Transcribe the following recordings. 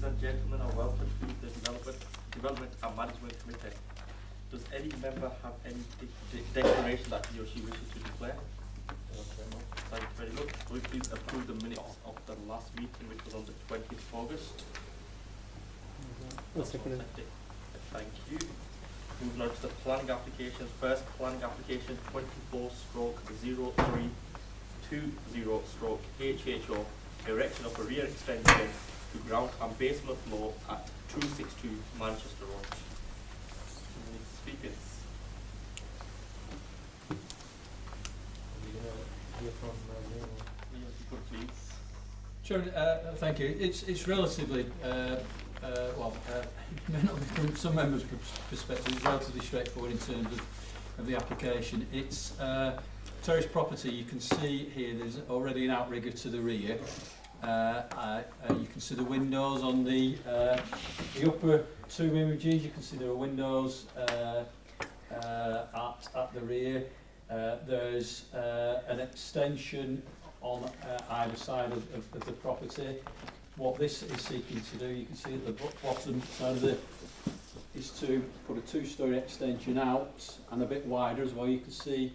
Ladies and gentlemen, are welcome to the Development and Management Committee. Does any member have any declaration that he or she wishes to declare? Thank you very much. Will you please approve the minutes of the last meeting, which was on the 20th of August? Thank you. Moving on to the planning applications. First, planning application 24/0320/HHO, erection of a rear extension to ground and basement floor at 262 Manchester Road. Any speakers? Please. Sure, thank you. It's relatively, well, it may not be from some members' perspective, it's relatively straightforward in terms of the application. It's terrace property. You can see here there's already an outrigger to the rear. You can see the windows on the upper two images. You can see there are windows at the rear. There's an extension on either side of the property. What this is seeking to do, you can see at the bottom side of is to put a two-storey extension out and a bit wider as well. You can see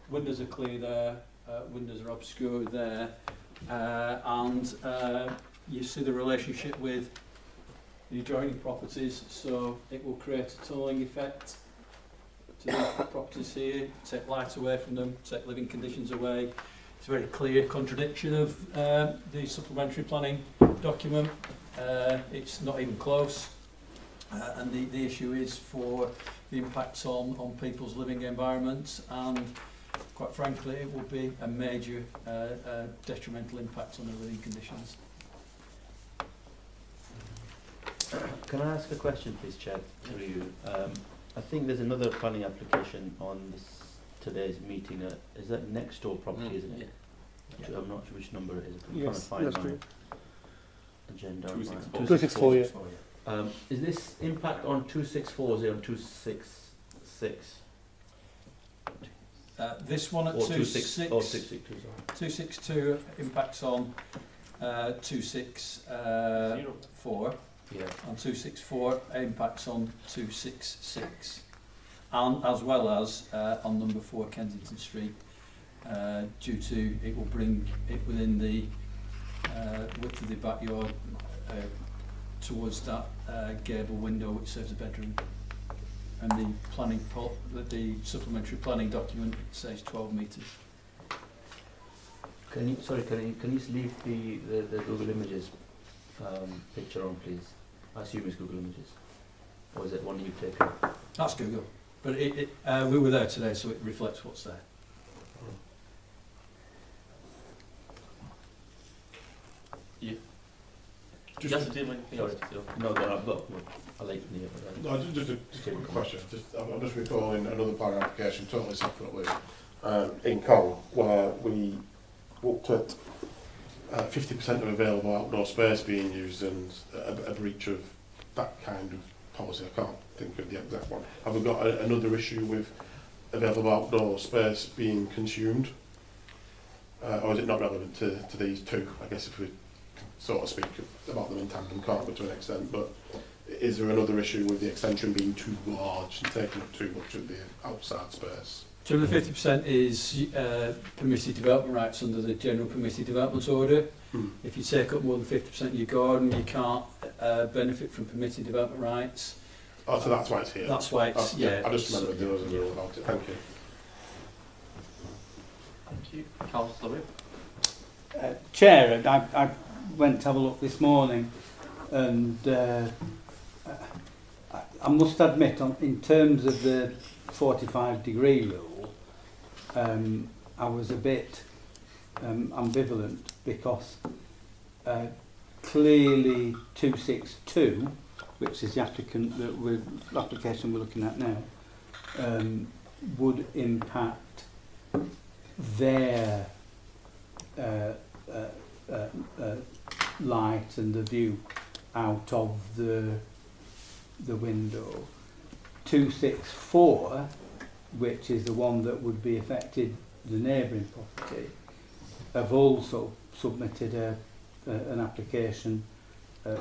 windows are clear there, windows are obscured there, and you see the relationship with the adjoining properties, so it will create a tunneling effect to the properties here, take light away from them, take living conditions away. It's a very clear contradiction of the supplementary planning document. It's not even close, and the issue is for the impacts on people's living environments, and quite frankly it will be a major detrimental impact on their living conditions. Can I ask a question, please, Chair, through you? I think there's another planning application on today's meeting. Is that next door property, isn't it? Yeah. I'm not sure which number it is. I'm trying to find my agenda. 264, yeah. Is this impact on 264 or 266? This one at 262 impacts on 264. Yeah. And 264 impacts on 266, and as well as on number 4 Kensington Street, due to it will bring it within the width of the backyard towards that gable window which serves a bedroom, and the supplementary planning document says 12 metres. Can you just leave the Google Images picture on, please? I assume it's Google Images, or is it one you've taken? That's Google, but we were there today, so it reflects what's there. Yeah. Just to do anything else? No, I've got. I'll let you No, just a quick question. I'm just recalling another planning application, totally separately, in Cong, where we looked at 50% of available outdoor space being used, and a breach of that kind of policy. I can't think of the exact one. Have we got another issue with available outdoor space being consumed? Or is it not relevant to these two? I guess if we can sort of speak about them in tandem, can't we, to an extent, but is there another issue with the extension being too large and taking up too much of the outside space? So the 50% is permitted development rights under the General Permitted Development Order. If you take up more than 50% of your garden, you can't benefit from permitted development rights. Oh, so that's why it's here? That's why it's, yeah. I just remembered there was a rule about it. Thank you. Thank you. Councillor Whip. Chair, I went to have a look this morning, and I must admit, in terms of the 45-degree rule, I was a bit ambivalent, because clearly 262, which is the application we're looking at now, would impact their light and the view out of the window. 264, which is the one that would be affected, the neighbouring property, have also submitted an application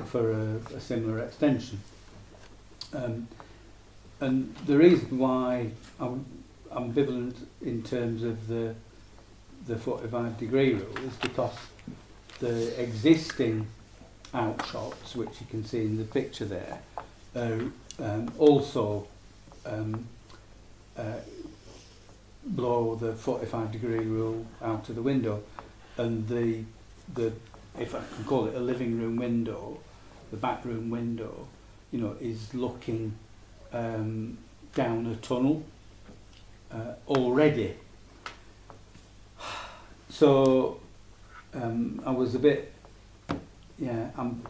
for a similar extension. And the reason why I'm ambivalent in terms of the 45-degree rule is because the existing outshots, which you can see in the picture there, also blow the 45-degree rule out of the window, and the if I can call it a living room window, the back room window, you know, is looking down a tunnel already. So I was a bit, I'm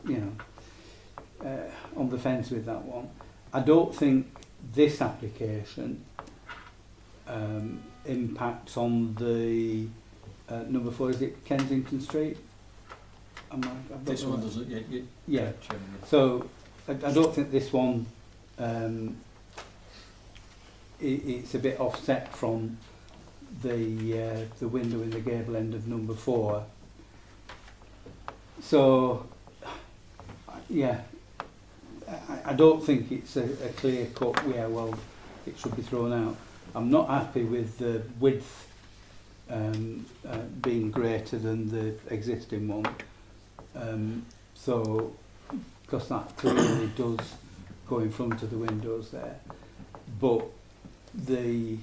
on the fence with that one. I don't think this application impacts on the number 4. Is it Kensington Street? This one doesn't. Yeah. So I don't think this one. It's a bit offset from the window in the gable end of number 4. So yeah, I don't think it's a clear cut. Yeah, well, it should be thrown out. I'm not happy with the width being greater than the existing one. So, because that clearly does go in front of the windows there, but the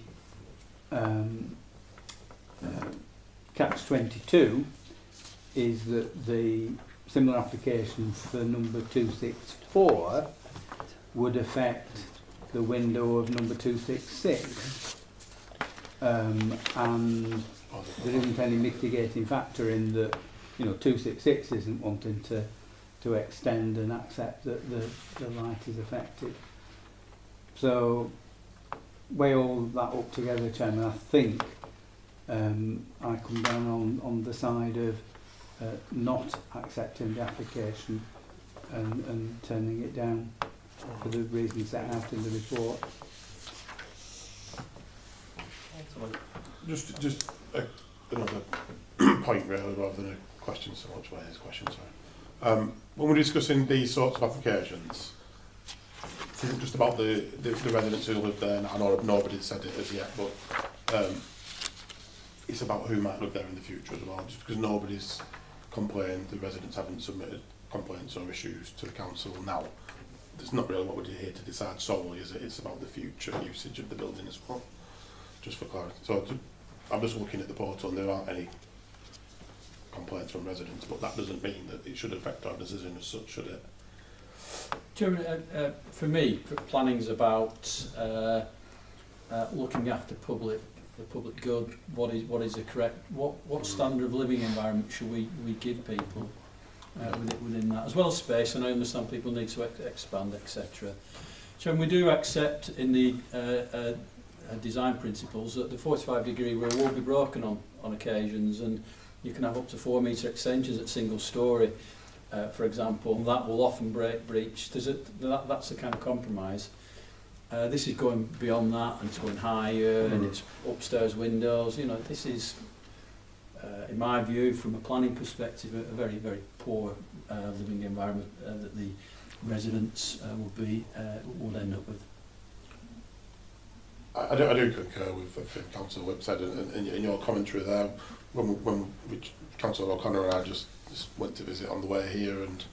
catch-22 is that the similar application for number 264 would affect the window of number 266, and there isn't any mitigating factor in that. You know, 266 isn't wanting to extend and accept that the light is affected. So, weigh all that up together, Chairman. I think I come down on the side of not accepting the application and turning it down for the reasons set out in the report. Just another point really, rather than a question so much. Well, his question, sorry. When we're discussing these sorts of applications, it isn't just about the residents who live there, and I know nobody's said it as yet, but it's about who might live there in the future as well. Just because nobody's complained, the residents haven't submitted complaints or issues to the council now, it's not really what we're here to decide solely, is it? It's about the future usage of the building as well, just for clarity. So I'm just looking at the portal and there aren't any complaints from residents, but that doesn't mean that it should affect our decision as such, should it? Chairman, for me, planning's about looking after the public good. What is the correct? What standard of living environment should we give people within that, as well as space? And I understand people need to expand, etc. Chairman, we do accept in the design principles that the 45-degree rule will be broken on occasions, and you can have up to 4-metre extensions at single storey, for example, and that will often breach. That's a kind of compromise. This is going beyond that, and it's going higher, and it's upstairs windows. You know, this is, in my view, from a planning perspective, a very, very poor living environment that the residents would end up with. I do concur with everything Councillor Whip said, and in your commentary there, when Councillor O'Connor and I just went to visit on the way here, and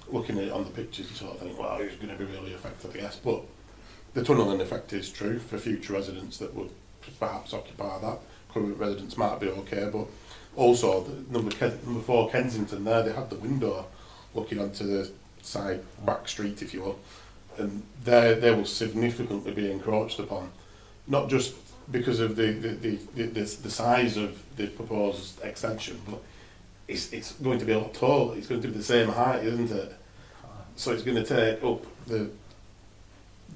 looking at it on the pictures, you sort of think, well, who's going to be really affected, I guess. But the tunnelling effect is true for future residents that would perhaps occupy that. Current residents might be okay, but also the number 4 Kensington there, they had the window looking onto the side back street, if you will, and they will significantly be encroached upon, not just because of the size of the proposed extension, but it's going to be a lot taller. It's going to be the same height, isn't it? So it's going to take up the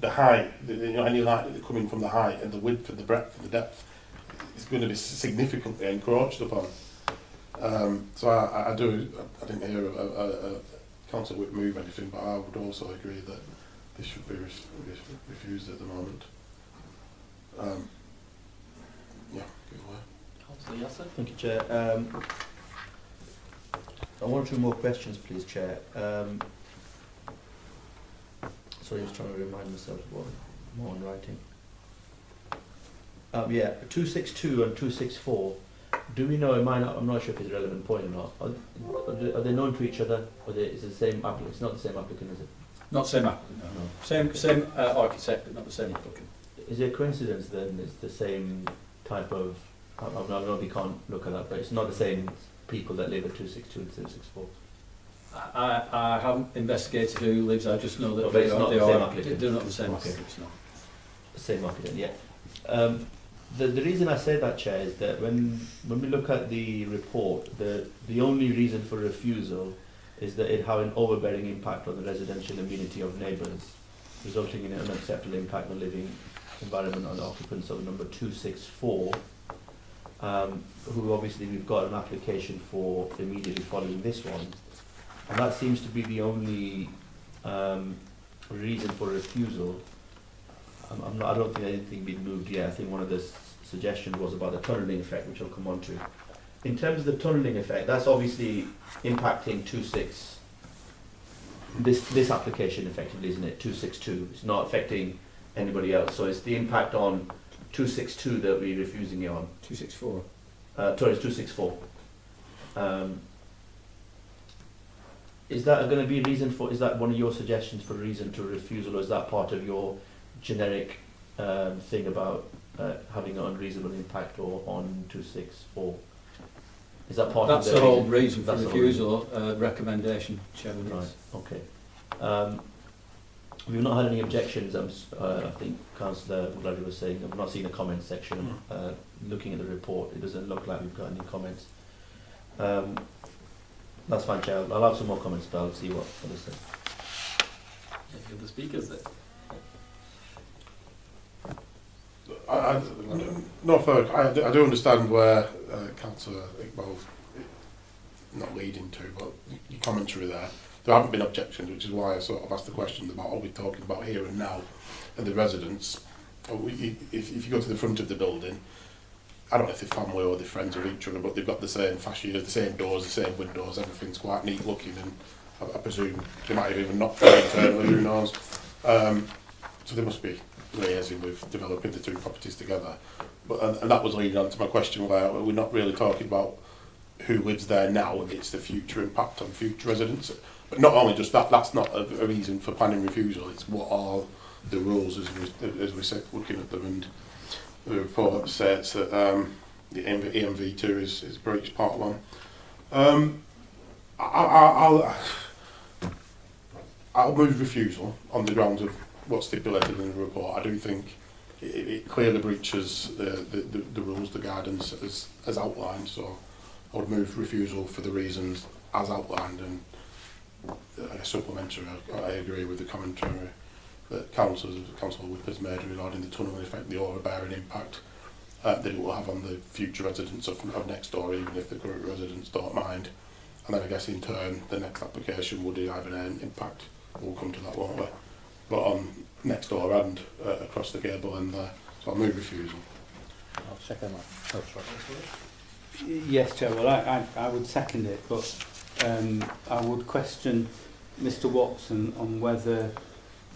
height, any light that's coming from the height, and the width and the breadth and the depth is going to be significantly encroached upon. So I didn't hear Council Whip move anything, but I would also agree that this should be refused at the moment. Yeah, give it away. Councillor Yasser? Thank you, Chair. Just a couple of points. First of all, one or two more questions, please, Chair. Sorry, I was trying to remind myself what more on writing. Yeah, 262 and 264. Do we know? I'm not sure if it's a relevant point or not. Are they known to each other, or is it the same applicant? It's not the same applicant, is it? Not same applicant, no. Same architect, but not the same applicant. Is it a coincidence then? It's the same type of. I know we can't look at that, but it's not the same people that live at 262 and 264. I haven't investigated who lives. I just know that Oh, but it's not the same applicant. They're not the same Okay. applicant. It's not. The same applicant, yeah. The reason I say that, Chair, is that when we look at the report, the only reason for refusal is that it had an overbearing impact on the residential amenity of neighbours, resulting in an unacceptable impact on the living environment on the occupants of number 264, who obviously we've got an application for immediately following this one. And that seems to be the only reason for refusal. I don't think anything been moved yet. I think one of the suggestions was about the tunnelling effect, which I'll come on to. In terms of the tunnelling effect, that's obviously impacting 26. This application effectively, isn't it? 262. It's not affecting anybody else. So it's the impact on 262 that we're refusing it on. 264. Sorry, it's 264. Is that going to be a reason for? Is that one of your suggestions for a reason to refusal, or is that part of your generic thing about having an unreasonable impact or on 264? Is that part That's of the the whole reason for That's the whole refusal, recommendation, Chairman. Right, Yes. okay. We've not had any objections. I think Councillor Gladdy was saying, I've not seen a comment section. Looking at the report, it doesn't look like we've got any comments. That's fine, Chair. I'll have some more comments, but I'll see what others say. Any other speakers there? No further. I do understand where Councillor Iqbal not leading to, but your commentary there haven't been objections, which is why I sort of asked the question about are we talking about here and now and the residents. If you go to the front of the building, I don't know if they're family or they're friends of each other, but they've got the same fascias, the same doors, the same windows, everything's quite neat looking, and I presume they might have even knocked it internally, who knows. So they must be liaising with developing the two properties together. But and that was leading on to my question where we're not really talking about who lives there now, it's the future impact on future residents. But not only just that, that's not a reason for planning refusal, it's what are the rules as we sit looking at them. And the report says that the EMV2 is breached part 1. I'll move refusal on the grounds of what's stipulated in the report. I do think it clearly breaches the rules, the guidance as outlined, so I would move refusal for the reasons as outlined, and supplementary, I agree with the commentary that Councillor Whip has made regarding the tunnelling effect, the overbearing impact that it will have on the future residents of next door, even if the current residents don't mind. And then I guess in turn the next application would have an impact. We'll come to that, won't we? But on next door and across the gable end there. So I'll move refusal. I'll second that. Oh, sorry. Yes, Chair. Well, I would second it, but I would question Mr. Watson on whether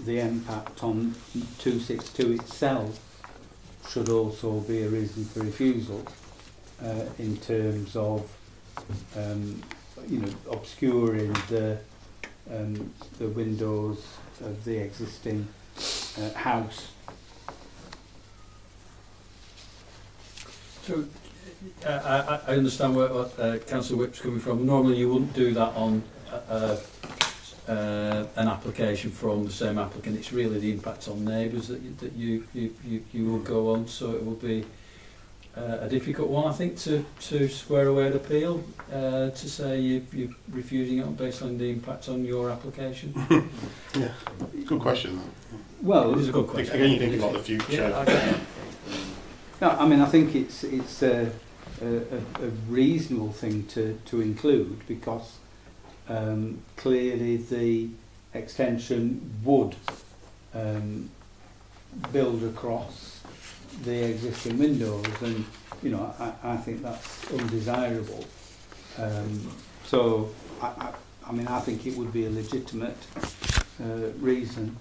the impact on 262 itself should also be a reason for refusal in terms of obscuring the windows of the existing house. So I understand where Councillor Whip's coming from. Normally you wouldn't do that on an application from the same applicant. It's really the impact on neighbours that you will go on, so it will be a difficult one, I think, to square away an appeal, to say you're refusing it based on the impact on your application. Yeah, good question. Well, It is a good question. Again, you think about the future. Yeah, I get that. no, I mean, I think it's a reasonable thing to include, because clearly the extension would build across the existing windows, and I think that's undesirable. So I mean, I think it would be a legitimate reason.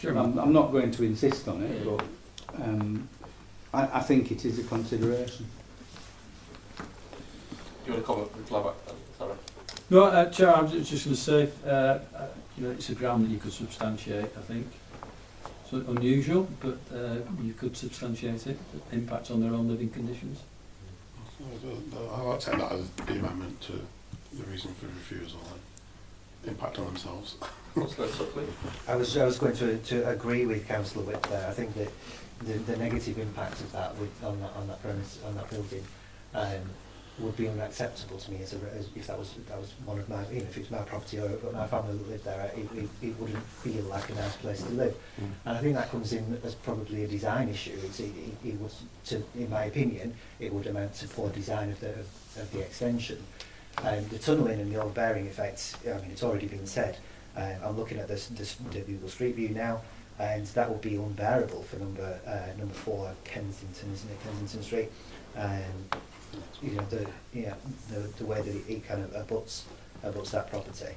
I'm not going to insist on it, but I think it is a consideration. Do you want to comment, reply back? Sorry. No, Chair, I was just going to say, you know, it's a ground that you could substantiate, I think. It's unusual, but you could substantiate it, the impact on their own living conditions. I'll take that as the amendment to the reason for refusal and impact on themselves. I was going to agree with Councillor Whip there. I think that the negative impact of that on that premise, on that building, would be unacceptable to me as if that was one of my, you know, if it was my property or my family that lived there, it wouldn't feel like a nice place to live. And I think that comes in as probably a design issue. It was, in my opinion, it would amount to poor design of the extension. The tunnelling and the overbearing effect, I mean, it's already been said. I'm looking at the Google Street View now, and that will be unbearable for number 4 Kensington, isn't it? Kensington Street. You know, the way that it kind of abuts that property.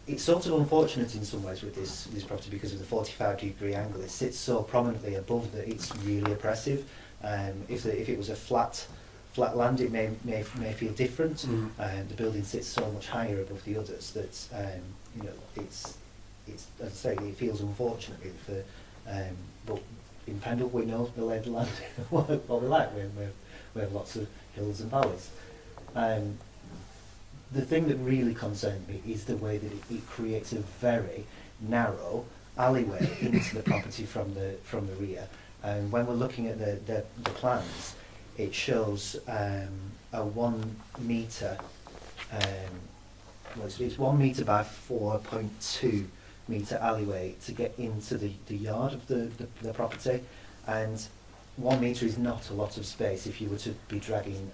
It's sort of unfortunate in some ways with this property because of the 45-degree angle. It sits so prominently above that it's really oppressive. If it was a flat land, it may feel different. The building sits so much higher above the others that you know, it's as I say, it feels unfortunate. But in Pendle we know the lay of the land what we like. We have lots of hills and valleys. The thing that really concerned me is the way that it creates a very narrow alleyway into the property from the rear. And when we're looking at the plans, it shows a 1 metre, well, it's 1 metre by 4.2 metre alleyway to get into the yard of the property, and 1 metre is not a lot of space if you were to be dragging.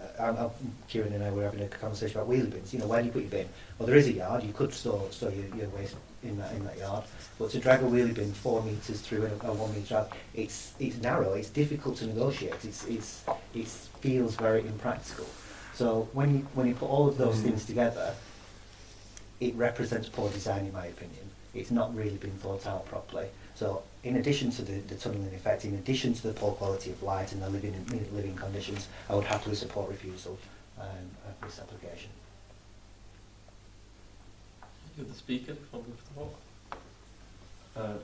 Kieran and I were having a conversation about wheelie bins. You know, where do you put your bin? Well, there is a yard. You could store your waste in that yard, but to drag a wheelie bin 4 metres through a 1 metre drag, it's narrow. It's difficult to negotiate. It feels very impractical. So when you put all of those things together, it represents poor design, in my opinion. It's not really been thought out properly. So in addition to the tunnelling effect, in addition to the poor quality of light and the living conditions, I would happily support refusal of this application. You're the speaker from the floor.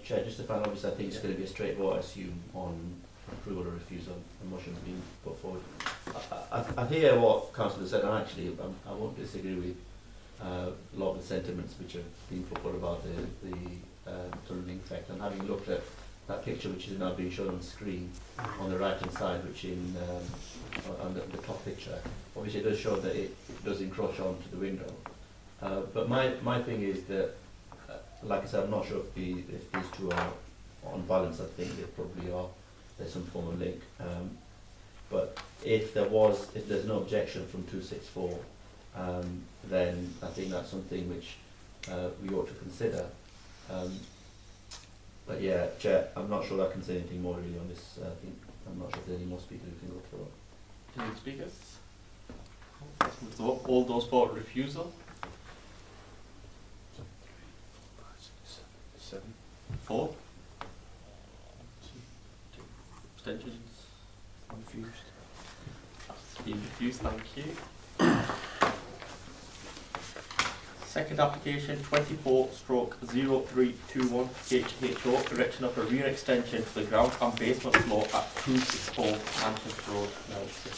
Chair, just to find, obviously I think it's going to be a straight vote, I assume, on approval or refusal. The motion's been put forward. I hear what Councillor said, and actually I won't disagree with a lot of the sentiments which have been put forward about the tunnelling effect. And having looked at that picture which is now being shown on the screen on the right hand side, which on the top picture, obviously it does show that it does encroach onto the window. But my thing is that, like I said, I'm not sure if these two are on balance. I think they probably are. There's some form of link. But if there's no objection from 264, then I think that's something which we ought to consider. But yeah, Chair, I'm not sure I can say anything more really on this. I'm not sure if there's any more speakers who can go through. Any speakers? So all those for refusal? 7. 4? Abstentions? Confused. That's been refused, thank you. Second application 24/0321 HHO, erection of a rear extension to the ground and basement floor at 264 Manchester Road, Melton.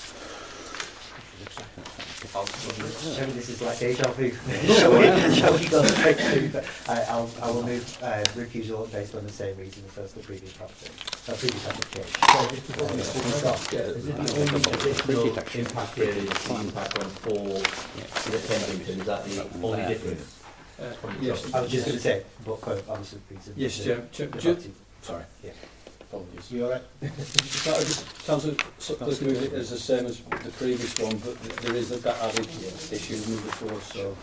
This is like deja vu. Shall we go straight to? I will move refusal based on the same reason as the previous property, previous application. Is it the only additional impact here is the impact on 4 the Kensington? Is that the only difference? Yes. I was just going to say, but for obviously reasons. Yes, Chair. Sorry. Yeah. Apologies. You all right? Sounds let's move it as the same as the previous one, but there is that added issue number 4, so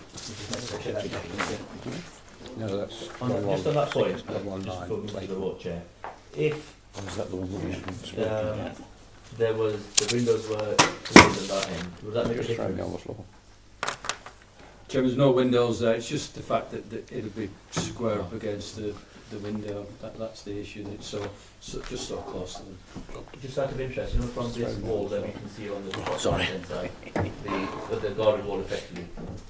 No, that's Just on that point, just before we move to the vote, Chair, if Is that the one with the entrance? there was, the windows were closed at that end. Would that make a Just trying difference? down the slope. Chairman, there's no windows there, it's just the fact that it'll be square up against the window, that's the issue, that it's so just so close to them. Just out of interest, you know, from this wall that we can see on the top right-hand side, the garden wall effectively.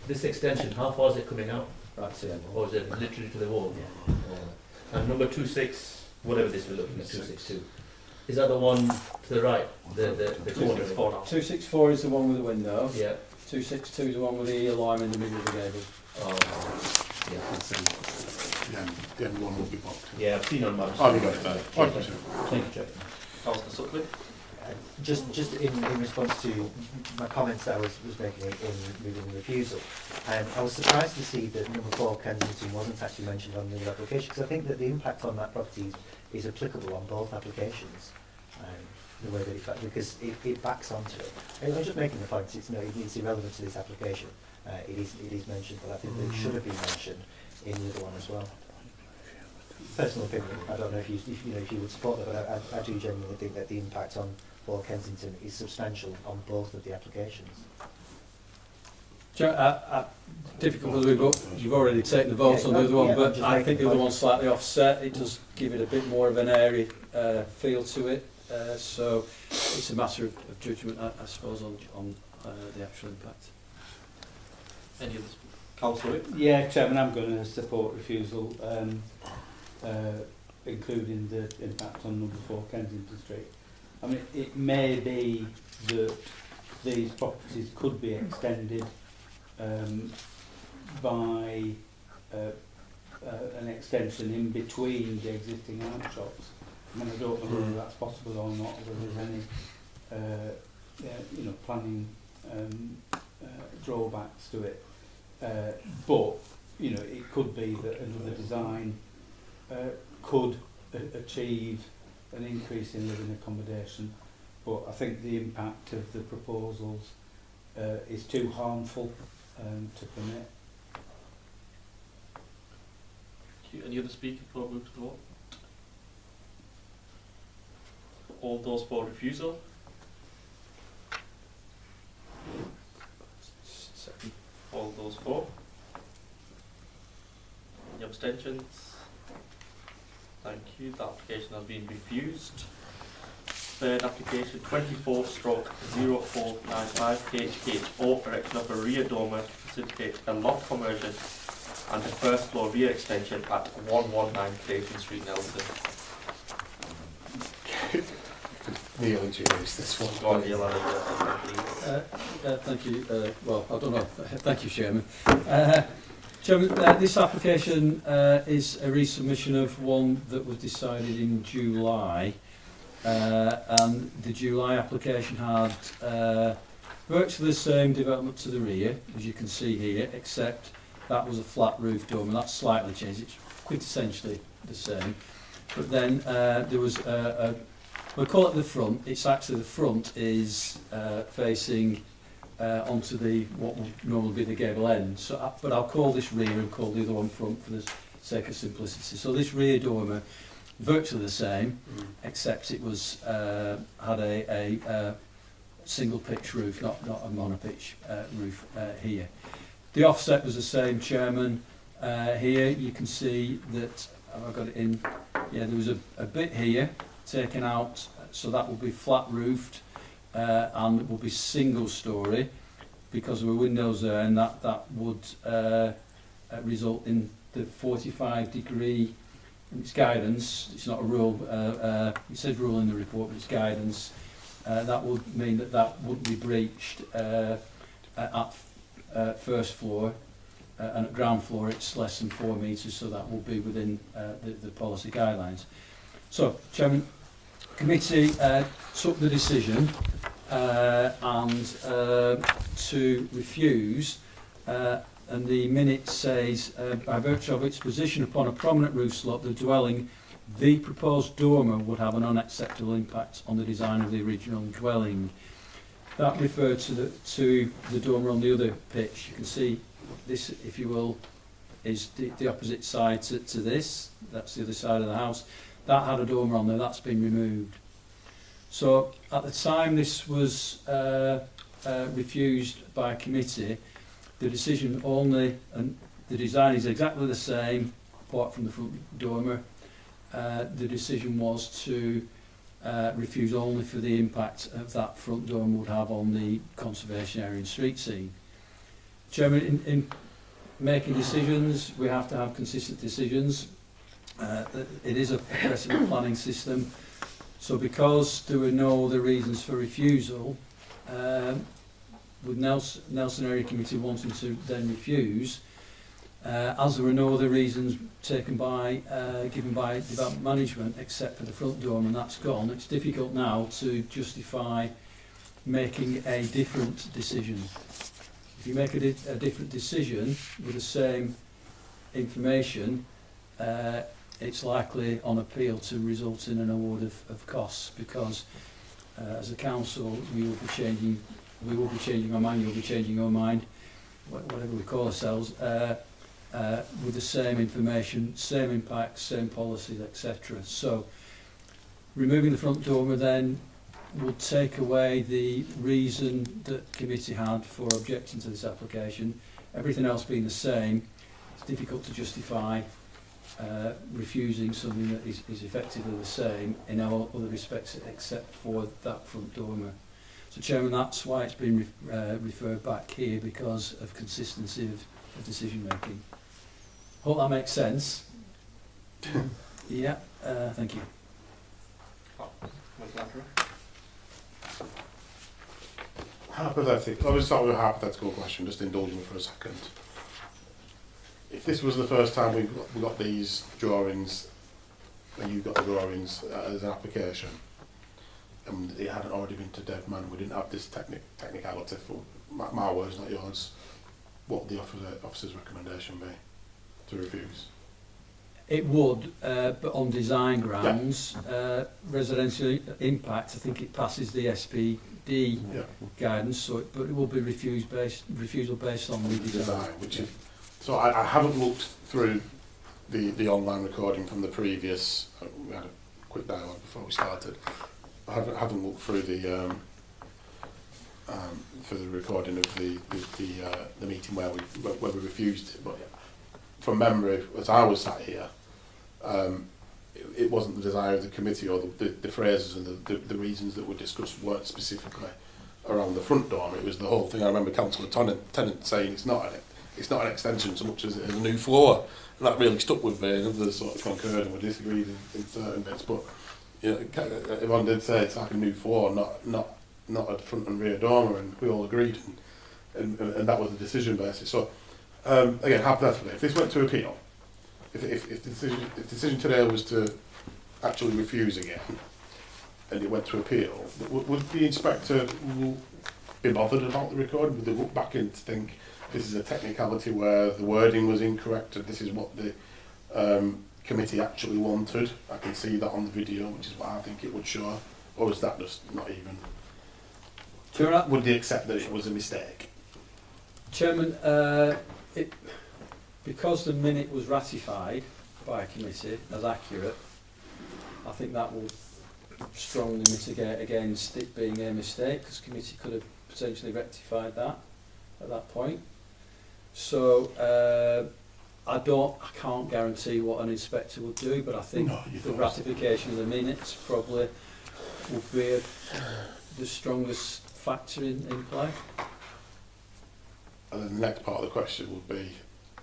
This extension, how far is it coming out? Right, so, Or is it literally to the wall? And number 26, whatever this we're looking at, 262. Is that the one to the right? The corner? 264 now. 264 is the one with the window, Yeah. 262 is the one with the alarm in the middle of the gable. Oh, yeah. The end one will be blocked. Yeah, I've seen on maps. Oh, you got it there. Yeah. Okay, sure. Thank you, Chair. Councillor Sutcliffe. Just in response to my comments that I was making in moving the refusal, I was surprised to see that number 4 Kensington wasn't actually mentioned on the application, because I think that the impact on that property is applicable on both applications. The way that because it backs onto it. And I'm just making the point, it's irrelevant to this application. It is mentioned, but I think that it should have been mentioned in the other one as well. Personal opinion, I don't know if you would support that, but I do genuinely think that the impact on 4 Kensington is substantial on both of the applications. Difficult with the vote, you've already taken the vote on the other one, but I think the other one's slightly offset, it does give it a bit more of an airy feel to it, so it's a matter of judgment, I suppose, on the actual impact. Any others? Councillor. Yeah, Chairman, I'm going to support refusal, including the impact on number 4 Kensington Street. I mean, it may be that these properties could be extended by an extension in between the existing arm shops. I mean, I don't know whether that's possible or not, whether there's any planning drawbacks to it. But it could be that another design could achieve an increase in living accommodation, but I think the impact of the proposals is too harmful to permit. Any other speakers before we move to the vote? All those for refusal? Second. All those for? Any abstentions? Thank you. The application has been refused. Third application, 24/0495 KHKH, erection of a rear dormer to facilitate a loft conversion and a first floor rear extension at 119 Clayton Street, Nelson. Neil introduced this one. Go on, Neil, please. Thank you. Well, I don't know. Thank you, Chairman. Chairman, this application is a resubmission of one that was decided in July, and the July application had virtually the same development to the rear, as you can see here, except that was a flat roof dome, and that's slightly changed. It's quintessentially the same. But then there was we'll call it the front. It's actually the front is facing onto what would normally be the gable end. So, but I'll call this rear and call the other one front for the sake of simplicity. So this rear dormer, virtually the same, except it was had a single pitch roof, not a monopitch roof here. The offset was the same, Chairman. Here you can see that I've got it in. Yeah, there was a bit here taken out, so that will be flat roofed and it will be single story because there were windows there, and that would result in the 45-degree. It's guidance. It's not a rule. It says rule in the report, but it's guidance. That would mean that wouldn't be breached at first floor, and at ground floor it's less than 4 metres, so that will be within the policy guidelines. So, Chairman, committee took the decision and to refuse, and the minute says, by virtue of its position upon a prominent roof slope, the dwelling, the proposed dormer would have an unacceptable impact on the design of the original dwelling. That referred to the dormer on the other pitch. You can see this, if you will, is the opposite side to this. That's the other side of the house. That had a dormer on there, that's been removed. So at the time this was refused by a committee, the decision only, and the design is exactly the same apart from the front dormer, the decision was to refuse only for the impact of that front dormer would have on the conservation area and street scene. Chairman, in making decisions, we have to have consistent decisions. It is a precedent planning system, so because there were no other reasons for refusal, with Nelson Area Committee wanting to then refuse, as there were no other reasons given by development management except for the front door, and that's gone, it's difficult now to justify making a different decision. If you make a different decision with the same information, it's likely on appeal to result in an award of costs, because as a council we will be changing our mind, you'll be changing our mind, whatever we call ourselves, with the same information, same impact, same policies, etc. So removing the front dormer then would take away the reason that committee had for objecting to this application. Everything else being the same, it's difficult to justify refusing something that is effectively the same in all other respects except for that front dormer. So Chairman, that's why it's been referred back here, because of consistency of decision making. Hope that makes sense. Yeah, thank you. Hypothetical. I'll start with a hypothetical question, just indulge me for a second. If this was the first time we got these drawings, and you got the drawings as an application, and it hadn't already been to DevMan, we didn't have this technicality, for my words, not yours, what would the officer's recommendation be to refuse? It would, but on design grounds, residential impact, I think it passes the SPD guidance, so but it will be refusal based on the design. Which is, so I haven't looked through the online recording from the previous. We had a quick dialogue before we started. I haven't looked through the for the recording of the meeting where we refused it, but from memory, as I was sat here, it wasn't the desire of the committee, or the phrases and the reasons that were discussed weren't specifically around the front door. It was the whole thing. I remember Councillor Tennant saying it's not an extension so much as a new floor, and that really stuck with me. And others sort of concurred and we disagreed in certain bits, but you know, everyone did say it's like a new floor, not a front and rear dormer, and we all agreed, and that was the decision basis. So again, hypothetically, if this went to appeal, if the decision today was to actually refuse again, and it went to appeal, would the inspector be bothered about the recording? Would they look back and think this is a technicality where the wording was incorrect and this is what the committee actually wanted? I can see that on the video, which is what I think it would show. Or is that just not even? Would they accept that it was a mistake? Chairman, because the minute was ratified by a committee as accurate, I think that will strongly mitigate against it being a mistake, because committee could have potentially rectified that at that point. So I can't guarantee what an inspector would do, but I think the ratification of the minutes probably would be the strongest factor in play. And then the next part of the question would be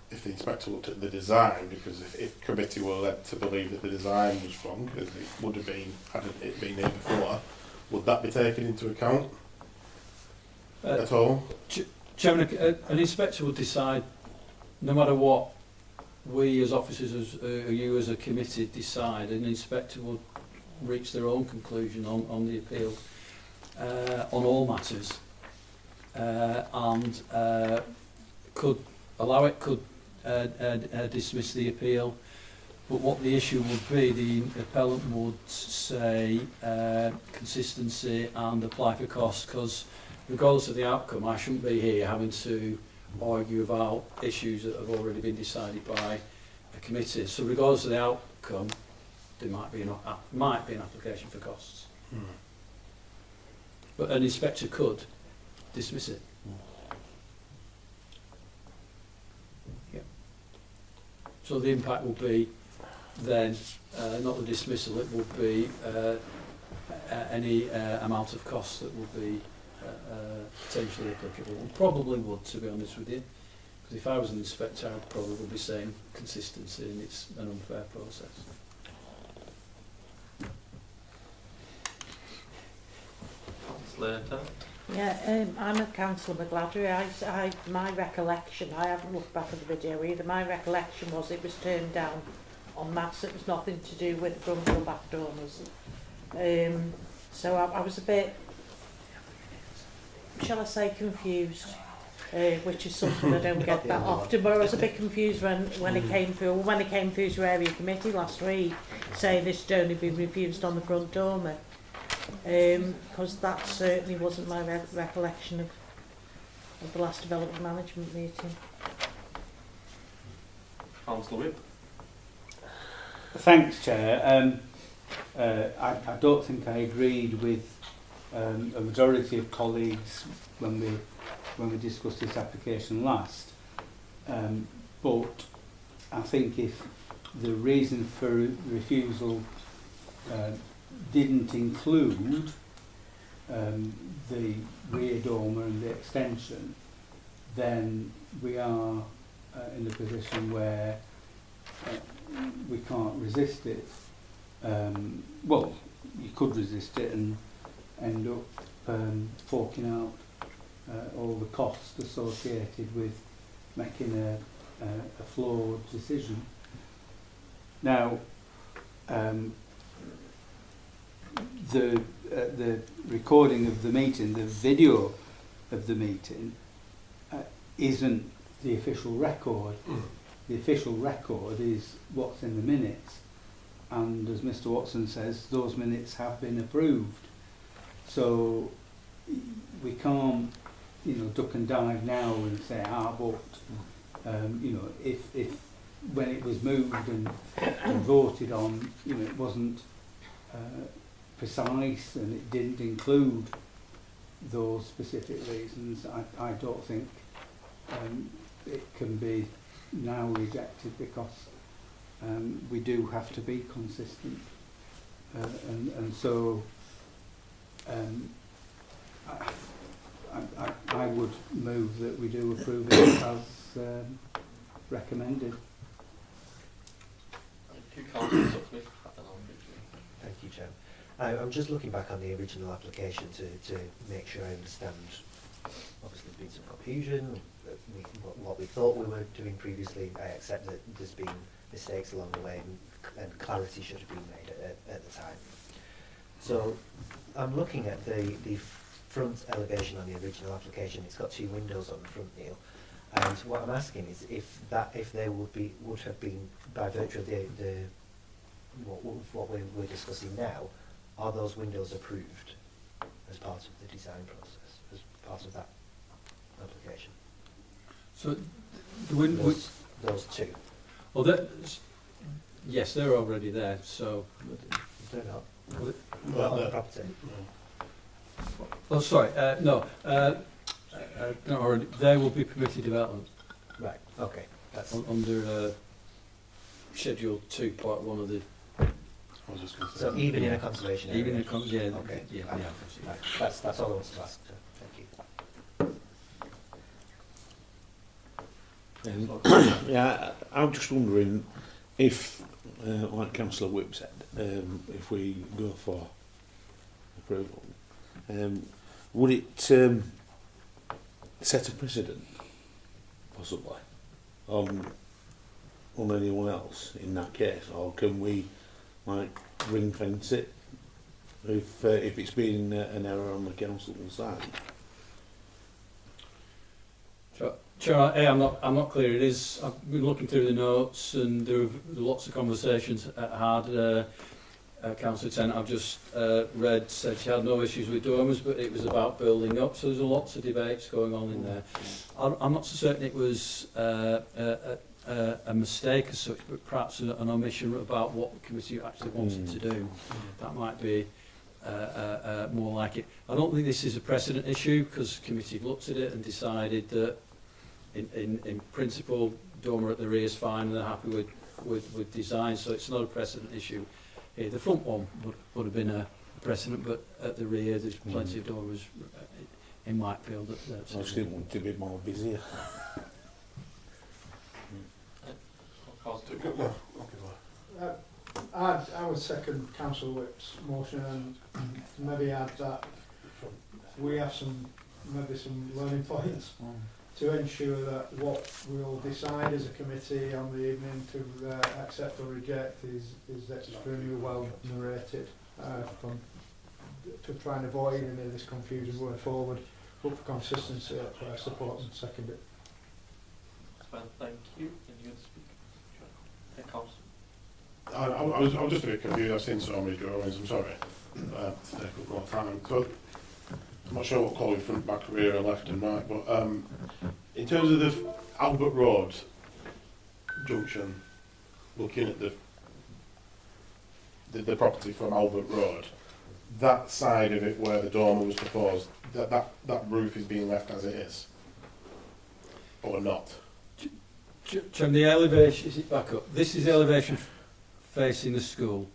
if the inspector looked at the design, because if committee were led to believe that the design was wrong, as it would have been had it been here before, would that be taken into account at all? Chairman, an inspector would decide, no matter what we as officers, you as a committee decide, an inspector would reach their own conclusion on the appeal on all matters, and could allow it, could dismiss the appeal. But what the issue would be, the appellant would say consistency and apply for costs, because regardless of the outcome, I shouldn't be here having to argue about issues that have already been decided by a committee. So regardless of the outcome, there might be an application for costs. But an inspector could dismiss it. Yeah. So the impact will be then, not the dismissal, it will be any amount of cost that will be potentially applicable. And probably would, to be honest with you. Because if I was an inspector, I'd probably be saying consistency, and it's an unfair process. Later. Yeah, I'm a Councillor McGladry. My recollection, I haven't looked back at the video either, my recollection was it was turned down en masse. It was nothing to do with front or back dormers. So I was a bit, shall I say, confused, which is something I don't get that often, but I was a bit confused when it came through, when it came through to area committee last week, saying this had only been refused on the front dormer. Because that certainly wasn't my recollection of the last development management meeting. Councillor Whip. Thanks, Chair. I don't think I agreed with a majority of colleagues when we discussed this application last. But I think if the reason for refusal didn't include the rear dormer and the extension, then we are in a position where we can't resist it. Well, you could resist it and end up forking out all the costs associated with making a flawed decision. Now, the recording of the meeting, the video of the meeting, isn't the official record. The official record is what's in the minutes, and as Mr. Watson says, those minutes have been approved. So we can't, duck and dive now and say, but if when it was moved and voted on, it wasn't precise and it didn't include those specific reasons, I don't think it can be now rejected, because we do have to be consistent, and so I would move that we do approve it as recommended. Thank you, Chair. I'm just looking back on the original application to make sure I understand. Obviously, there's been some confusion. What we thought we were doing previously, I accept that there's been mistakes along the way, and clarity should have been made at the time. So I'm looking at the front elevation on the original application. It's got 2 windows on the front, Neil. And what I'm asking is if they would have been, by virtue of what we're discussing now, are those windows approved as part of the design process, as part of that application? So those 2. Well, yes, they're already there. So They're not. Well, On the property. oh, sorry, no. Not already. They will be permitted development Right. Okay. That's under Schedule 2.1 of the. I was just going to say. so even in a conservation area. Even in yeah. Okay. Yeah. Right. Yeah. Right. That's all I wanted to ask. So, thank you. Yeah, I'm just wondering if, like Councillor Whip said, if we go for approval, would it set a precedent, possibly, on anyone else in that case, or can we ring fence it if it's been an error on the council's side? Sure, I'm not clear. It is. I've been looking through the notes, and there are lots of conversations had. Councillor Tennant, I've just read, said she had no issues with dormers, but it was about building up. So there's lots of debates going on in there. I'm not so certain it was a mistake as such, but perhaps an omission about what the committee actually wanted to do. That might be more like it. I don't think this is a precedent issue because the committee have looked at it and decided that in principle dormer at the rear is fine and they're happy with design, so it's not a precedent issue. The front one would have been a precedent, but at the rear there's plenty of dormers in Whitefield. I just didn't want to be more busier. I would second Councillor Whip's motion and maybe add that we have some learning points to ensure that what we'll decide as a committee on the evening to accept or reject is extremely well narrated to try and avoid any of this confusion going forward. But for consistency, that's why I support and second it. Well, thank you. And you want to speak? Sure. Councillor. I was just a bit confused. I've seen so many drawings. I'm sorry to take up more time. So I'm not sure what colour front, back, rear, and left and right. But in terms of the Albert Road junction, looking at the property from Albert Road, that side of it where the dormer was proposed, that roof is being left as it is, or not? From the elevation, is it back up? This is the elevation facing the school,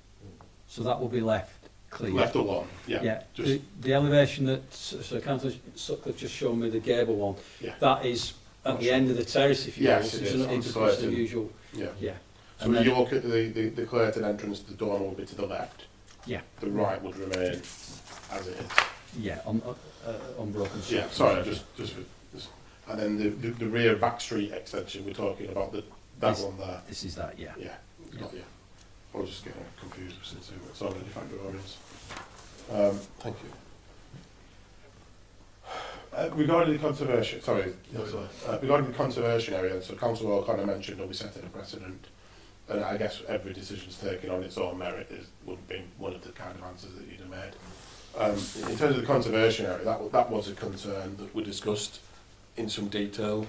so that will be left clear. Left alone, yeah. Yeah. Just, The elevation that so Councillor Sutcliffe just showed me, the gable one, yeah. that is at the end of the terrace, if you Yes, will. it So is, it's on not Clayton. the usual. Yeah. Yeah. So And when then- you look at the Clayton entrance, the dormer will be to the left. Yeah. The right would remain as it is. Yeah, on unbroken. Yeah, sorry, just and then the rear back street extension, we're talking about that This- one there. This is that, yeah. Yeah, got you. I was just getting confused since we saw many different drawings. Thank you. Regarding the conservation, regarding the conservation area, so Councillor O'Connor mentioned that we set a precedent, and I guess every decision's taken on its own merit would be one of the kind of answers that you'd have made. In terms of the conservation area, that was a concern that we discussed in some detail.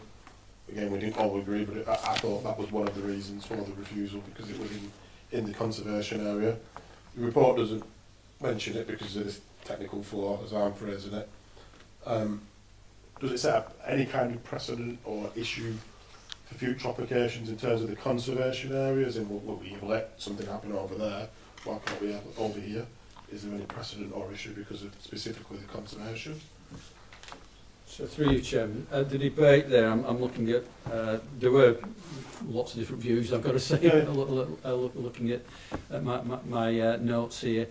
Again, we didn't all agree, but I thought that was one of the reasons for the refusal, because it was in the conservation area. The report doesn't mention it because of this technical flaw, as I'm phrasing it. Does it set up any kind of precedent or issue for future applications in terms of the conservation areas? And will we let something happen over there? Why can't we have it over here? Is there any precedent or issue because of specifically the conservation? So through you, Chairman, the debate there, I'm looking at, there were lots of different views, I've got to say, Yeah. looking at my notes here.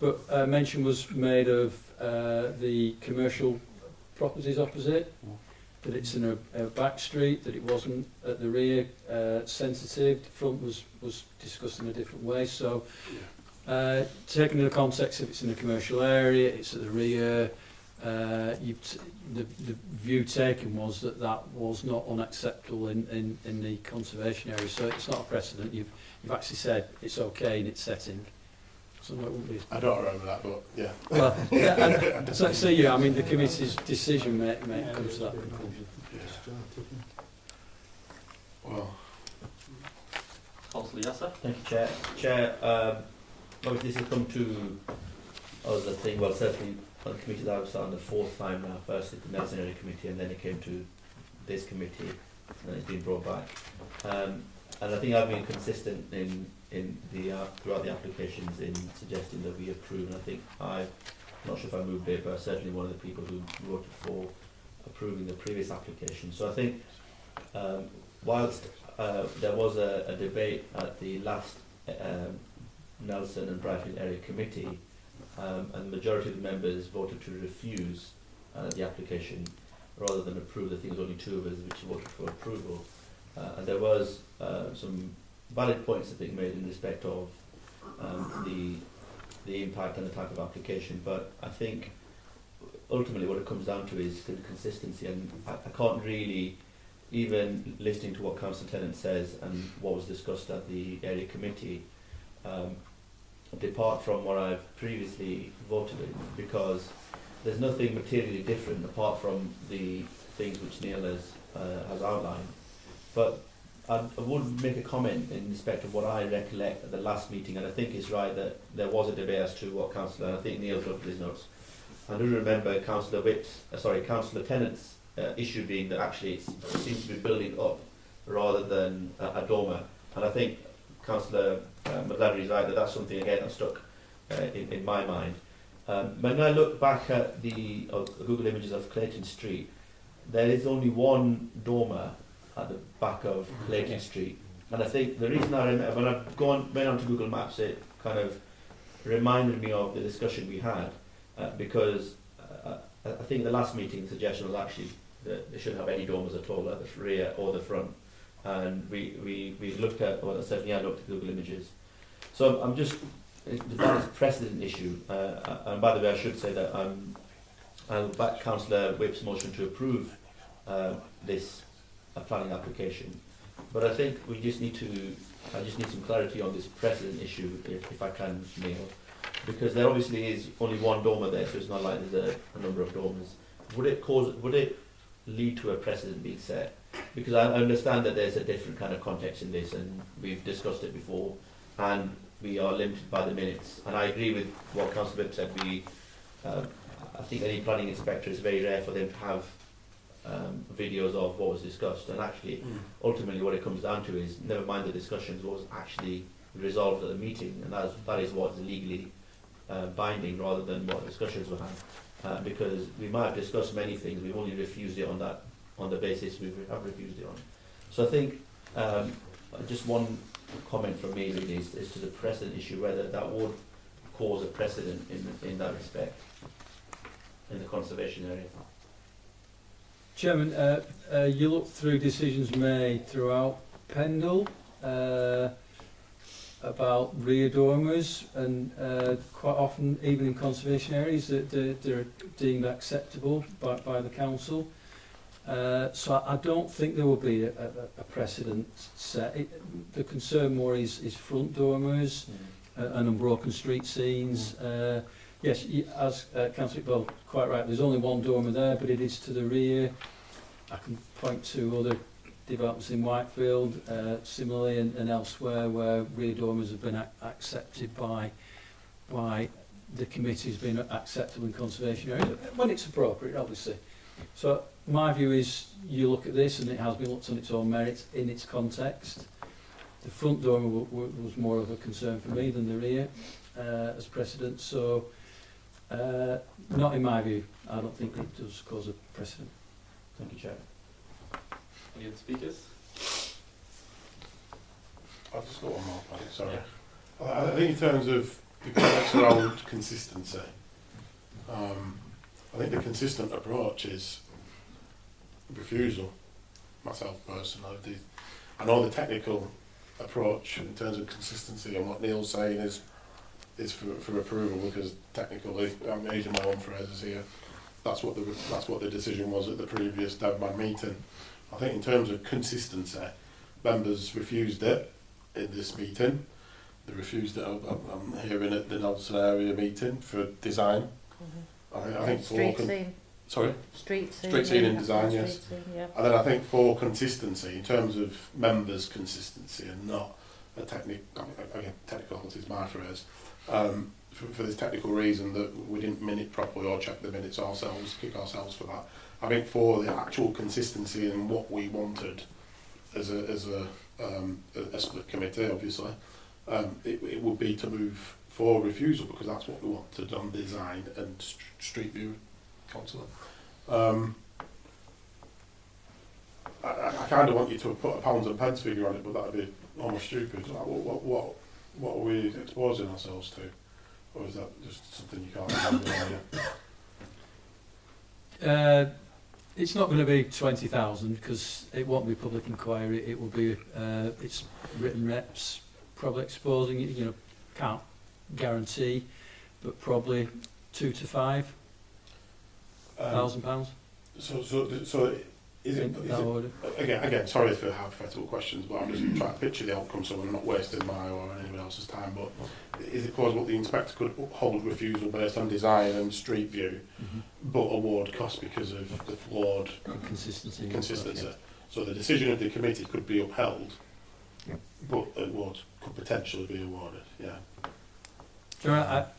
But mention was made of the commercial properties opposite, that it's in a back street, that it wasn't at the rear sensitive, the front was discussed in a different way. So taking in the context, if it's in a commercial area, it's at the rear, the view taken was that was not unacceptable in the conservation area. So it's not a precedent. You've actually said it's okay in its setting. So no, it wouldn't be. I don't remember that, but yeah. Well, yeah, and so yeah, I mean the committee's decision may come to that conclusion. Well, Councillor Yasser. Thank you, Chair. Chair, obviously this has come to us, I think, well, certainly on the committee that I was on the fourth time now. First at the Nelson Area Committee, and then it came to this committee, and it's been brought back. And I think I've been consistent in the throughout the applications in suggesting that we approve. And I think I'm not sure if I moved it, but certainly one of the people who voted for approving the previous application. So I think whilst there was a debate at the last Nelson and Brighton Area Committee, and the majority of the members voted to refuse the application rather than approve. I think there was only two of us which voted for approval. And there was some valid points I think made in respect of the impact and the type of application, but I think ultimately what it comes down to is the consistency, and I can't really, even listening to what Councillor Tennant says and what was discussed at the area committee, depart from what I've previously voted in, because there's nothing materially different apart from the things which Neil has outlined. But I would make a comment in respect of what I recollect at the last meeting, and I think it's right that there was a debate as to what councillor, and I think Neil's looked at his notes. I do remember Councillor Tennant's issue being that actually it seems to be building up rather than a dormer, and I think Councillor McGladry is right that that's something again that stuck in my mind. When I look back at the Google images of Clayton Street, there is only one dormer at the back of Clayton Street, and I think the reason I remember when I went onto Google Maps, it kind of reminded me of the discussion we had, because I think the last meeting suggestion was actually that they shouldn't have any dormers at all at the rear or the front, and we looked at, well certainly I looked at Google images, so I'm just, that is a precedent issue, and by the way I should say that I'll back Councillor Whip's motion to approve this planning application, but I think I just need some clarity on this precedent issue if I can, Neil, because there obviously is only one dormer there, so it's not like there's a number of dormers. Would it lead to a precedent being set? Because I understand that there's a different kind of context in this, and we've discussed it before, and we are limited by the minutes, and I agree with what Councillor Whip said. I think any planning inspector, is very rare for them to have videos of what was discussed, and actually ultimately what it comes down to is, never mind the discussions, what was actually resolved at the meeting, and that is what is legally binding rather than what discussions were had, because we might have discussed many things, we've only refused it on the basis we have refused it on. So I think just one comment from me really is to the precedent issue, whether that would cause a precedent in that respect in the conservation area. Chairman, you look through decisions made throughout Pendle about rear dormers, and quite often, even in conservation areas, that they're deemed acceptable by the council. So I don't think there will be a precedent set. The concern more is front dormers and unbroken street scenes. Yes, as Councillor Iqbal quite right, there's only one dormer there, but it is to the rear. I can point to other developments in Whitefield, similarly, and elsewhere, where rear dormers have been accepted by the committee as being acceptable in conservation areas, when it's appropriate, obviously. So my view is, you look at this, and it has been looked on its own merits in its context. The front dormer was more of a concern for me than the rear as precedent, so not in my view. I don't think it does cause a precedent. Thank you, Chair. Any other speakers? I've just got one more point, sorry. I think in terms of the comments around consistency, I think the consistent approach is refusal, myself personally. I know the technical approach in terms of consistency, and what Neil's saying is for approval, because technically, I'm using my own phrases here, that's what the decision was at the previous DevMan meeting. I think in terms of consistency, members refused it in this meeting. They refused it, I'm hearing at the Nelson area meeting for design. I think street scene. Sorry? Street scene. Street scene and design, Street yes. scene, yeah. And then I think for consistency, in terms of members' consistency and not a technical is my phrase, for this technical reason that we didn't minute properly or check the minutes ourselves, kick ourselves for that. I think for the actual consistency and what we wanted as a split committee, obviously, it would be to move for refusal, because that's what we wanted on design and street view, councillor. I kind of want you to put a pounds and pence figure on it, but that would be almost stupid. Like, what are we exposing ourselves to? Or is that just something you can't remember? It's not going to be 20,000, because it won't be public inquiry. It will be it's written reps, probably exposing it. You know, can't guarantee, but probably £2,000 to £5,000. So is it again? Sorry for hypothetical questions, but I'm just trying to picture the outcome, so I'm not wasting my or anyone else's time. But is it plausible the inspector could hold refusal based on design and street view, but award cost because of the flawed consistency? So the decision of the committee could be upheld, Yeah. but could potentially be awarded. Yeah.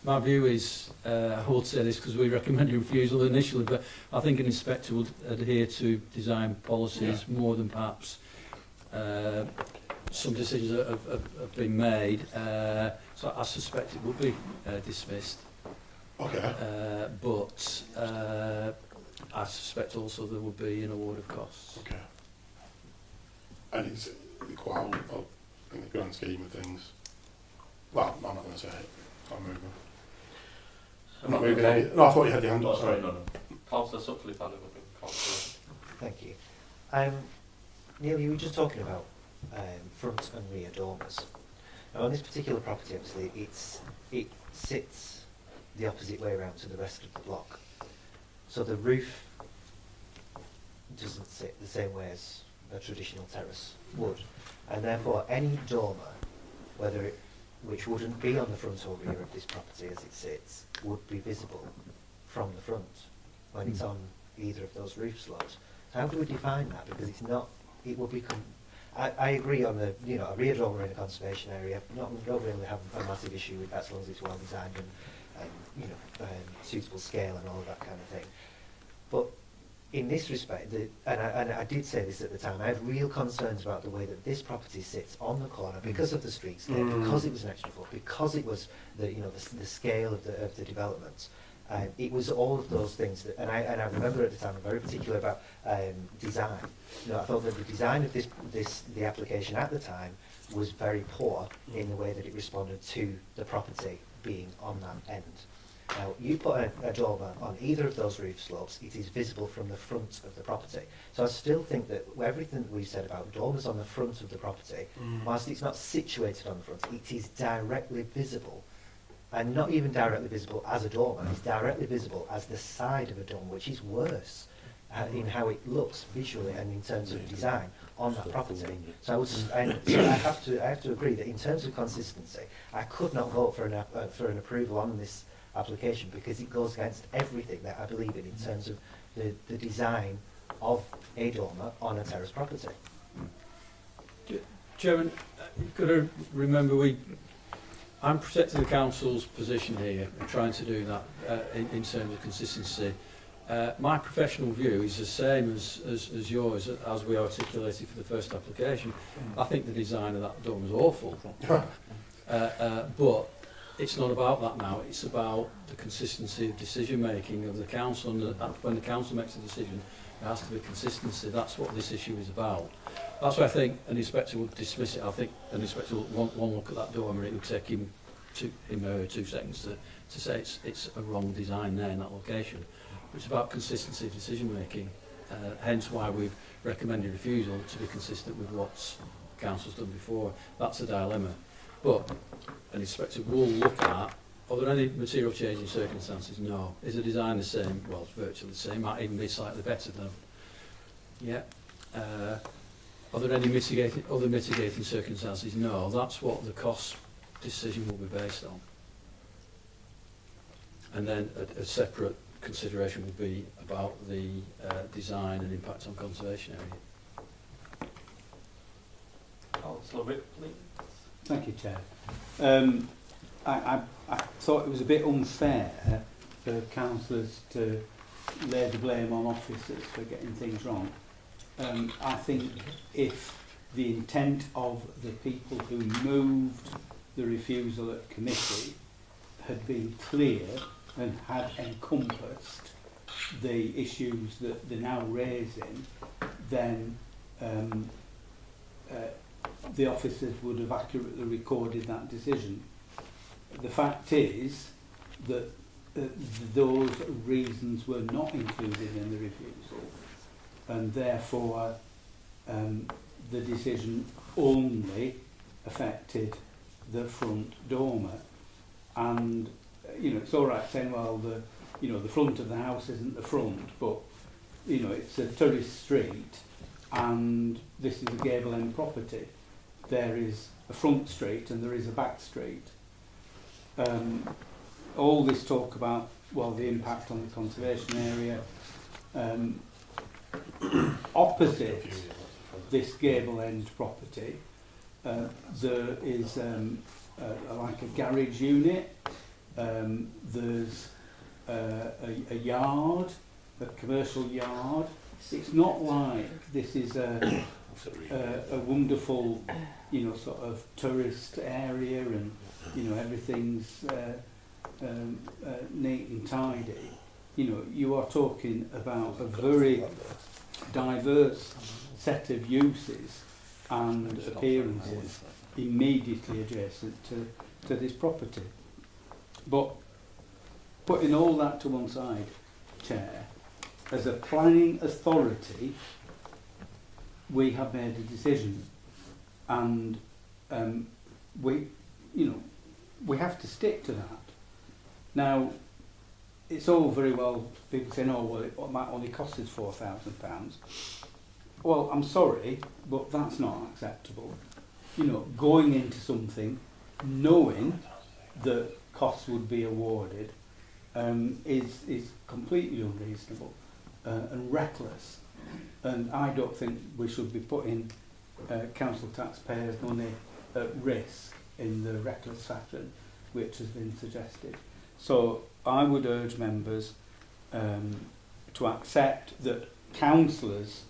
My view is, I would say this because we recommended refusal initially, but I think an inspector would adhere to design policies more than perhaps some decisions that have been made. So I suspect it would be dismissed. Okay. But I suspect also there would be an award of costs. Okay. And it's quite out in the grand scheme of things. Well, I'm not going to say it. I'm moving. I'm not moving any. No, I thought you had your hand up. Sorry. No. Councillor Suckley, followed by Councillor. Thank you. Neil, you were just talking about front and rear dormers. Now, on this particular property, obviously, it sits the opposite way around to the rest of the block. So the roof doesn't sit the same way as a traditional terrace would. And therefore, any dormer, which wouldn't be on the front or rear of this property as it sits, would be visible from the front when it's on either of those roof slopes. So how do we define that? Because it's not, it will become, I agree on the, a rear dormer in a conservation area, don't really have a massive issue with that as long as it's well designed and suitable scale and all of that kind of thing. But in this respect, and I did say this at the time, I had real concerns about the way that this property sits on the corner because of the streetscape, because it was an extra floor, because it was the scale of the development. It was all of those things that, and I remember at the time, I'm very particular about design. I thought that the design of the application at the time was very poor in the way that it responded to the property being on that end. Now, you put a dormer on either of those roof slopes, it is visible from the front of the property. So I still think that everything that we've said about dormers on the front of the property, whilst it's not situated on the front, it is directly visible. And not even directly visible as a dormer, it's directly visible as the side of a dormer, which is worse in how it looks visually and in terms of design on that property. So I have to agree that in terms of consistency, I could not vote for an approval on this application because it goes against everything that I believe in terms of the design of a dormer on a terrace property. Chairman, you've got to remember I'm protecting the council's position here and trying to do that in terms of consistency. My professional view is the same as yours, as we articulated for the first application. I think the design of that dorm is awful. But it's not about that now, it's about the consistency of decision making of the council, and when the council makes a decision there has to be consistency. That's what this issue is about. That's why I think an inspector would dismiss it. I think an inspector would want one look at that dormer, it would take him or her 2 seconds to say it's a wrong design there in that location. But it's about consistency of decision making, hence why we've recommended refusal, to be consistent with what the council's done before. That's a dilemma. But an inspector will look at, are there any material change in circumstances? No. Is the design the same? Well, it's virtually the same, might even be slightly better than. Yeah. Are there any other mitigating circumstances? No. That's what the cost decision will be based on. And then a separate consideration will be about the design and impact on conservation area. Councillor Whip, please. Thank you, Chair. I thought it was a bit unfair for councillors to lay the blame on officers for getting things wrong. I think if the intent of the people who moved the refusal at committee had been clear and had encompassed the issues that they're now raising, then the officers would have accurately recorded that decision. The fact is that those reasons were not included in the refusal, and therefore the decision only affected the front dormer. And it's all right saying, well, the front of the house isn't the front, but it's a tourist street and this is a gable end property. There is a front street and there is a back street. All this talk about, well, the impact on the conservation area, opposite this gable end property, there is like a garage unit, there's a yard, a commercial yard. It's not like this is a wonderful, you know, sort of tourist area and, you know, everything's neat and tidy. You know, you are talking about a very diverse set of uses and appearances immediately adjacent to this property. But putting all that to one side, Chair, as a planning authority, we have made a decision, and we have to stick to that. Now, it's all very well people saying, oh, well, it might only cost us £4,000. Well, I'm sorry, but that's not acceptable. You know, going into something, knowing that costs would be awarded, is completely unreasonable and reckless. And I don't think we should be putting council taxpayers' money at risk in the reckless fashion which has been suggested. So I would urge members to accept that councillors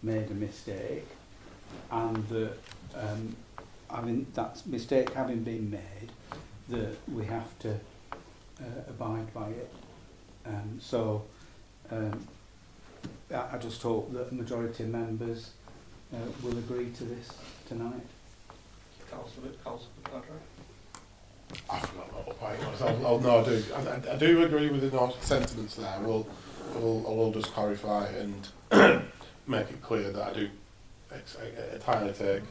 made a mistake, and that that mistake having been made, that we have to abide by it. I just hope that the majority of members will agree to this tonight. Councillor McLadry? I forgot what point it was. No, I do agree with the sentiments there. I will just clarify and make it clear that I do entirely take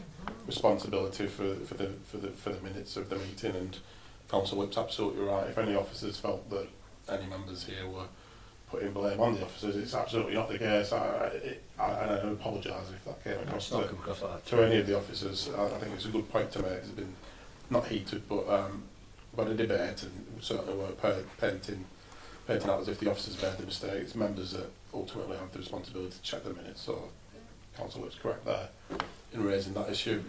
responsibility for the minutes of the meeting, and Councillor Whip's absolutely right. If any officers felt that any members here were putting blame on the officers, it's absolutely not the case. I apologise if that came across to any of the officers. I think it's a good point to make. It's been not heated, but a debate, and we certainly weren't painting out as if the officers made the mistake. It's members that ultimately have the responsibility to check the minutes. So Councillor Whip's correct there in raising that issue.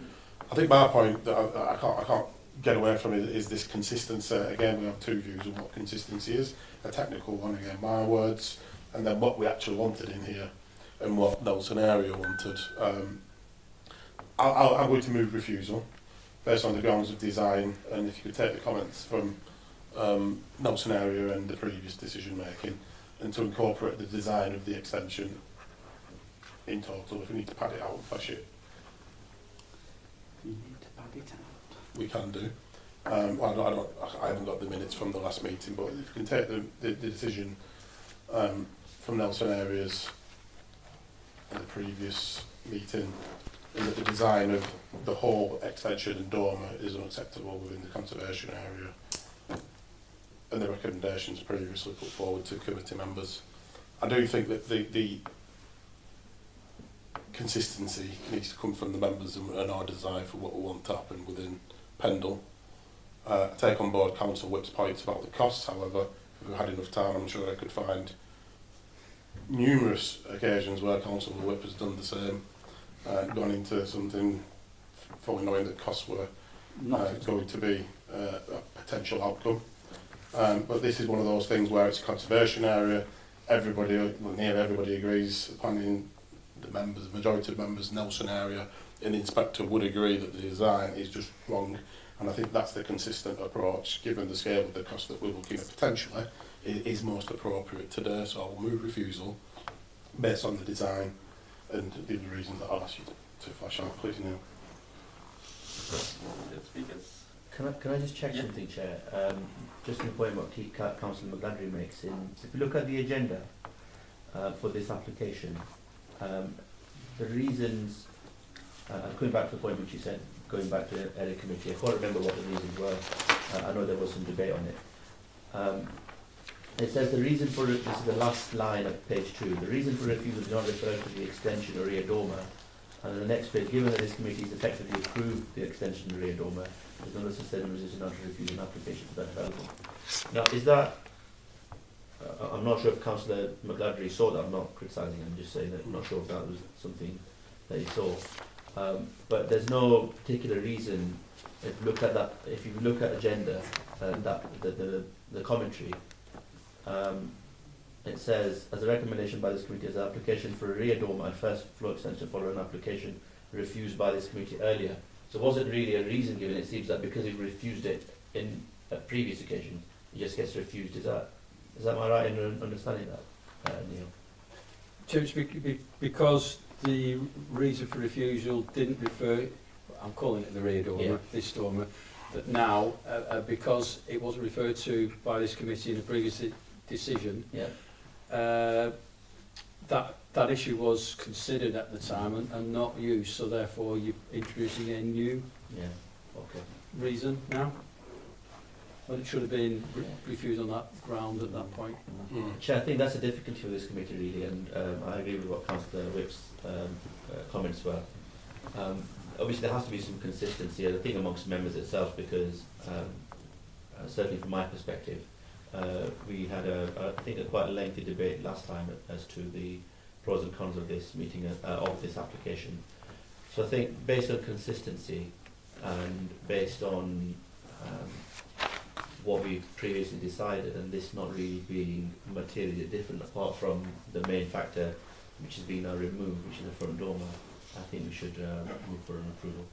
I think my point that I can't get away from is this consistency. Again, we have two views of what consistency is. A technical one, again, my words, and then what we actually wanted in here and what Nelson Area wanted. I'm going to move refusal based on the grounds of design, and if you could take the comments from Nelson Area and the previous decision making, and to incorporate the design of the extension in total. If we need to pad it out, flash it. You need to pad it out. We can do. I haven't got the minutes from the last meeting, but if you can take the decision from Nelson Areas in the previous meeting, and that the design of the whole extension and dormer is unacceptable within the conservation area, and the recommendations previously put forward to committee members. I do think that the consistency needs to come from the members and our desire for what we want to happen within Pendle. I take on board Councillor Whip's points about the costs. However, if we had enough time, I'm sure I could find numerous occasions where Councillor Whip has done the same, gone into something fully knowing that costs were going to be a potential outcome. But this is one of those things where it's a conservation area. Near everybody agrees. Planning, the majority of members, Nelson Area, and the inspector would agree that the design is just wrong. And I think that's the consistent approach, given the scale of the cost that we're looking at potentially, is most appropriate today. So I will move refusal based on the design and the other reasons that I'll ask you to flash out, please, Neil. Speakers. Can I just check something, Chair? Just in point what Councillor McLadry makes. If you look at the agenda for this application, the reasons, going back to the point which you said, going back to the area committee, I can't remember what the reasons were. I know there was some debate on it. It says the reason for it, this is the last line of page 2, the reason for refusal does not refer to the extension or rear dormer. And on the next page, given that this committee has effectively approved the extension of the rear dormer, there's no sustainable resistance not to refuse an application for that development. Now, is that, I'm not sure if Councillor McLadry saw that, I'm not criticising, I'm just saying that I'm not sure if that was something that he saw. But there's no particular reason, if you look at that, if you look at agenda, the commentary, it says, as a recommendation by this committee, as an application for a rear dormer and first floor extension following an application refused by this committee earlier. So it wasn't really a reason given, it seems that because it refused it in a previous occasion, it just gets refused. Is that my right in understanding that, Neil? Church, because the reason for refusal didn't refer, I'm calling it the rear dormer, Yeah. this dormer, that now, because it wasn't referred to by this committee in a previous decision, Yeah. that issue was considered at the time and not used, so therefore you're introducing a new Yeah. Okay. reason now. But it should have been refused on that ground at that point. Chair, I think that's a difficulty for this committee really, and I agree with what Councillor Whip's comments were. Obviously there has to be some consistency, I think, amongst members itself, because certainly from my perspective, we had I think a quite lengthy debate last time as to the pros and cons of this meeting, of this application. So I think based on consistency and based on what we previously decided, and this not really being materially different apart from the main factor which has been now removed, which is the front dormer, I think we should move for an approval.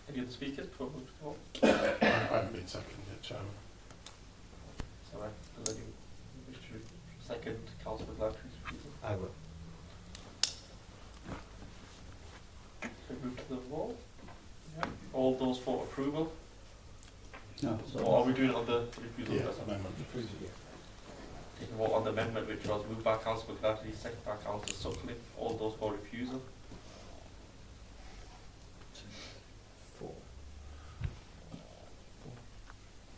Any other speakers before we move to vote? I haven't been seconded yet, Chairman. So does anyone wish to second Councillor McLaughlин's refusal? I will. So we move to the vote. Yeah. All those for approval? No. Or are we doing it on the refusal? Yeah, first? amendment. Take a vote on the amendment which was moved by Councillor McLaughlin, seconded by Councillor Sutcliffe. All those for refusal? 4.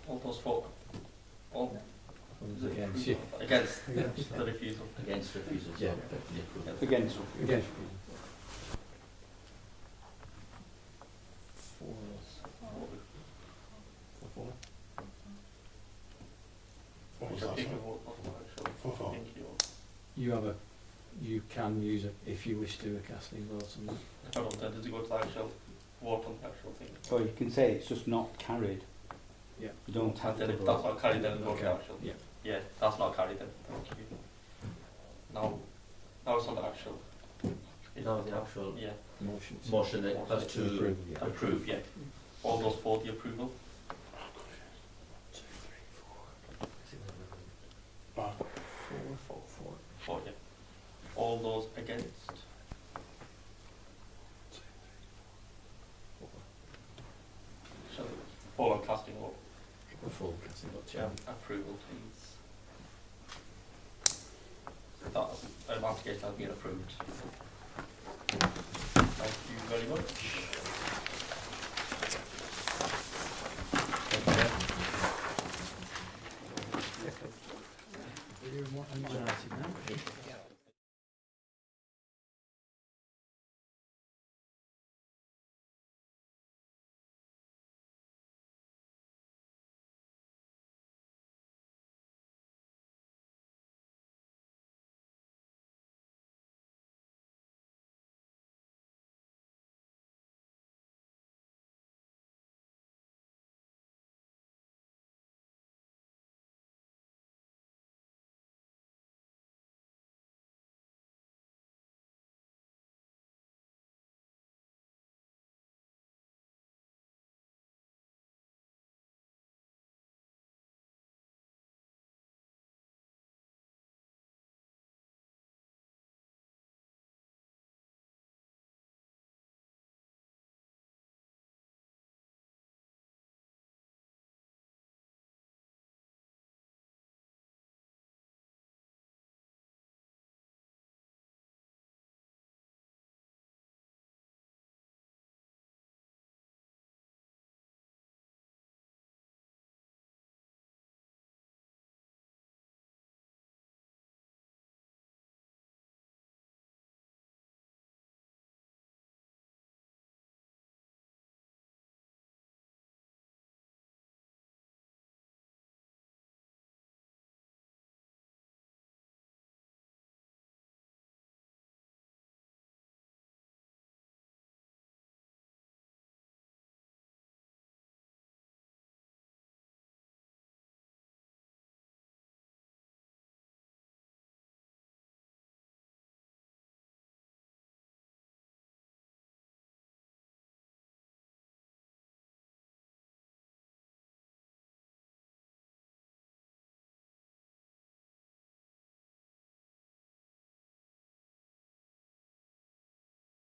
All those for Against, yeah. against the refusal? Against refusal, so Yeah. effectively approval. Against. Against. 4. What was Shall that, take a sorry? vote on the actual For. thank you. You can use it if you wish to do a casting vote on that. If I don't, then does it go to the actual vote on the actual thing? Or you can say it's just not carried. Yeah. You don't have Then to if that's vote. not carried, then it goes to the Okay. actual. Yeah. Yeah, that's not carried then. Thank you. Now it's on the actual. Now the actual Yeah. motion that has to approve, yeah. Approve, yeah. All those for the approval? Ah, 4, yeah. All those against? Shall we fall on casting vote? Full casting vote, yeah. Approval, please. That application has been approved. Thank you very much.